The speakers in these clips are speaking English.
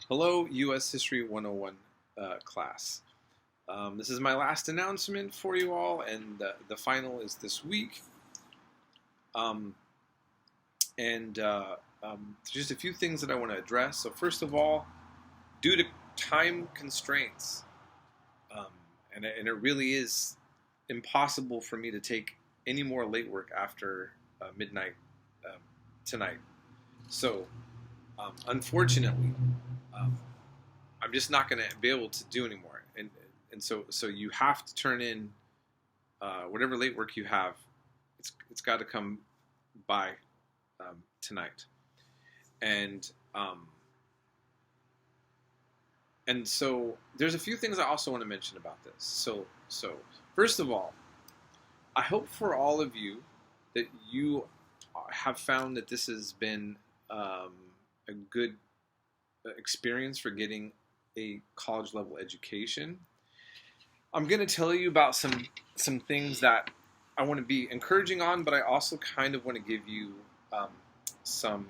Hello, US History 101 class. This is my last announcement for you all, and the final is this week. Um, and just a few things that I want to address. So first of all, due to time constraints, um, and it really is impossible for me to take any more late work after midnight um, tonight. So unfortunately, um, I'm just not going to be able to do anymore. And so you have to turn in whatever late work you have. It's got to come by tonight. And so there's a few things I also want to mention about this. So first of all, I hope for all of you that you have found that this has been a good experience for getting a college level education. I'm going to tell you about some things that I want to be encouraging on, but I also kind of want to give you some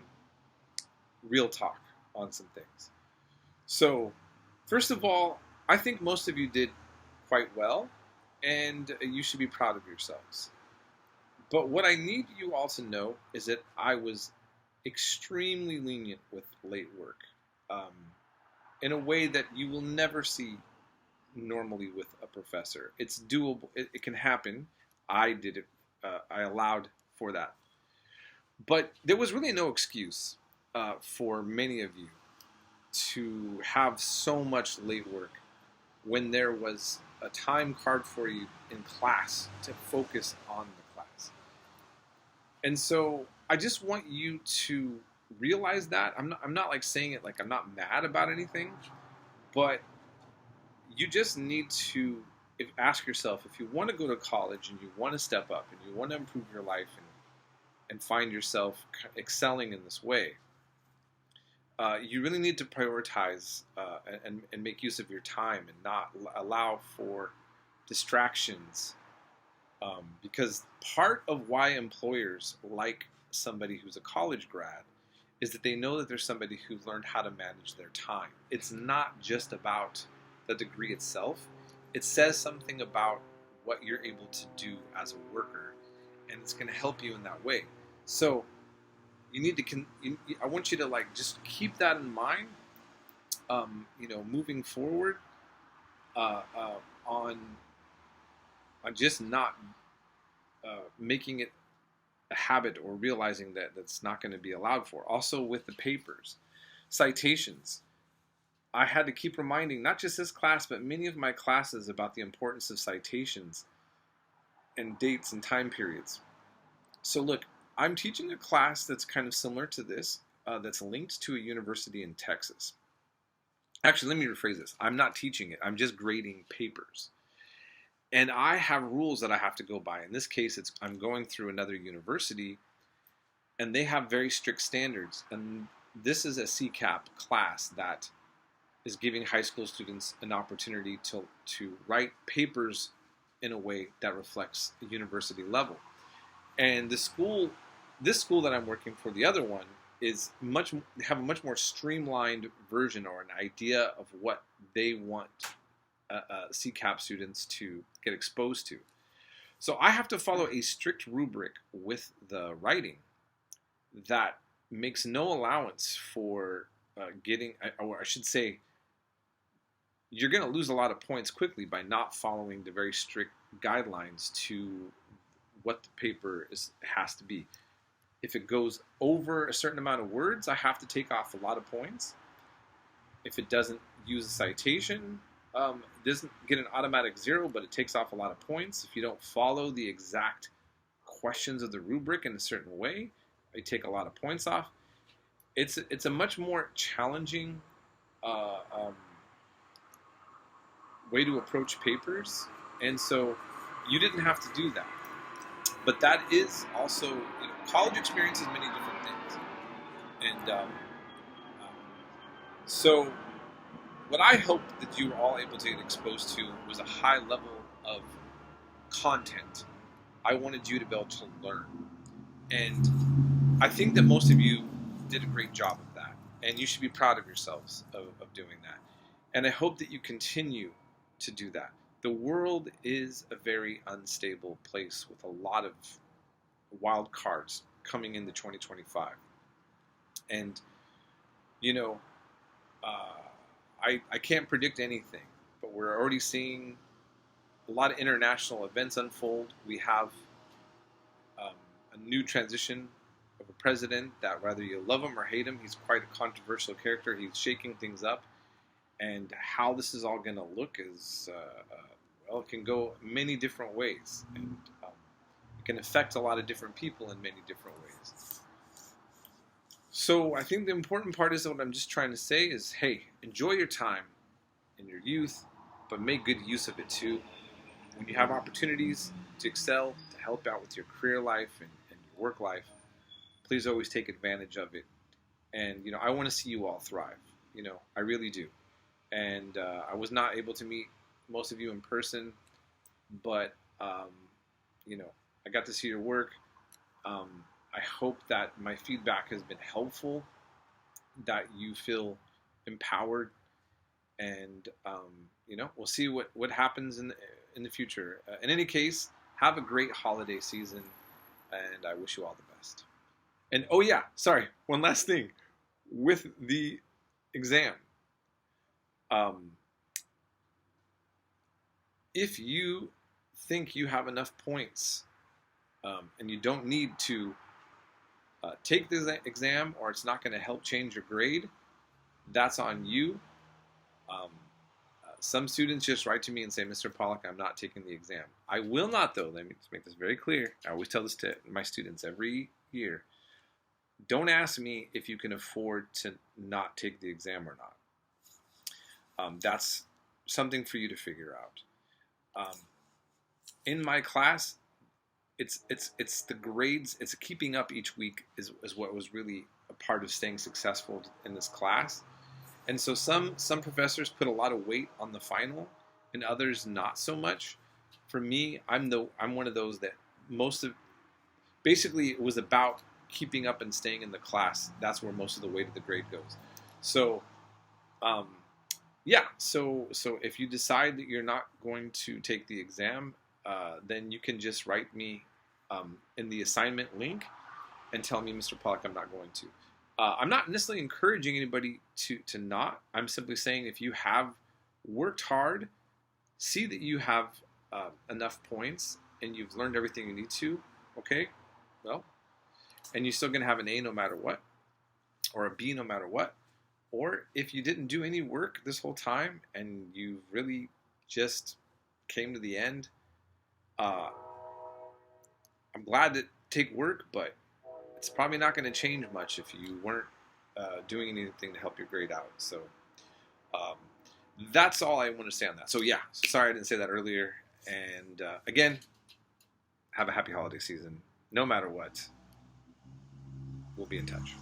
real talk on some things. So first of all, I think most of you did quite well, and you should be proud of yourselves. But what I need you all to know is that I was extremely lenient with late work in a way that you will never see normally with a professor. It's doable. It can happen. I did it. I allowed for that. But there was really no excuse for many of you to have so much late work when there was a time card for you in class to focus on the class. And so I just want you to realize that. I'm not like saying it like I'm not mad about anything, but you just need to ask yourself, if you want to go to college and you want to step up and you want to improve your life and find yourself excelling in this way, you really need to prioritize and make use of your time and not allow for distractions. Because part of why employers like somebody who's a college grad is that they know that there's somebody who learned how to manage their time. It's not just about the degree itself. It says something about what you're able to do as a worker, and it's going to help you in that way. So you need to. I want you to just keep that in mind. Moving forward on just not making it a habit or realizing that that's not going to be allowed for. Also with the papers, citations. I had to keep reminding not just this class, but many of my classes about the importance of citations and dates and time periods. So look, I'm teaching a class that's kind of similar to this, that's linked to a university in Texas. Actually, let me rephrase this. I'm not teaching it. I'm just grading papers. And I have rules that I have to go by. In this case, I'm going through another university, and they have very strict standards. And this is a CCAP class that is giving high school students an opportunity to write papers in a way that reflects a university level. And this school that I'm working for, the other one, have a much more streamlined version or an idea of what they want CCAP students to get exposed to. So I have to follow a strict rubric with the writing that makes no allowance for or I should say, you're going to lose a lot of points quickly by not following the very strict guidelines to what the paper has to be. If it goes over a certain amount of words, I have to take off a lot of points. If it doesn't use a citation, it doesn't get an automatic 0, but it takes off a lot of points. If you don't follow the exact questions of the rubric in a certain way, you take a lot of points off. It's a much more challenging way to approach papers, and so you didn't have to do that. But that is also, college experience is many different things. And so what I hope that you were all able to get exposed to was a high level of content. I wanted you to be able to learn. And I think that most of you did a great job of that. And you should be proud of yourselves of doing that. And I hope that you continue to do that. The world is a very unstable place with a lot of wild cards coming into 2025. And, you know, I can't predict anything, but we're already seeing a lot of international events unfold. We have a new transition of a president that, whether you love him or hate him, he's quite a controversial character. He's shaking things up. And how this is all going to look is, well, it can go many different ways. And it can affect a lot of different people in many different ways. So I think the important part is what I'm just trying to say is, hey, enjoy your time in your youth, but make good use of it too. When you have opportunities to excel, to help out with your career life and your work life, please always take advantage of it. And, I want to see you all thrive. I really do. And I was not able to meet most of you in person, but, I got to see your work. I hope that my feedback has been helpful, that you feel empowered, and, we'll see what happens in the future. In any case, have a great holiday season, and I wish you all the best. And, oh yeah, sorry, one last thing. With the exam, if you think you have enough points and you don't need to take the exam, or it's not going to help change your grade, that's on you. Some students just write to me and say, Mr. Pollack, I'm not taking the exam. I will not, though. Let me just make this very clear. I always tell this to my students every year. Don't ask me if you can afford to not take the exam or not. That's something for you to figure out. In my class, it's the grades. It's keeping up each week is what was really a part of staying successful in this class. And so some professors put a lot of weight on the final, and others not so much. For me, I'm one of those that basically it was about keeping up and staying in the class. That's where most of the weight of the grade goes. So, yeah. So if you decide that you're not going to take the exam, then you can just write me in the assignment link and tell me, Mr. Pollack, I'm not going to. I'm not necessarily encouraging anybody to not. I'm simply saying if you have worked hard, see that you have enough points and you've learned everything you need to, okay, well, and you're still going to have an A no matter what, or a B no matter what. Or if you didn't do any work this whole time and you really just came to the end, I'm glad to take work, but it's probably not going to change much if you weren't doing anything to help your grade out. So that's all I want to say on that. So yeah, sorry I didn't say that earlier. And again, have a happy holiday season. No matter what, we'll be in touch.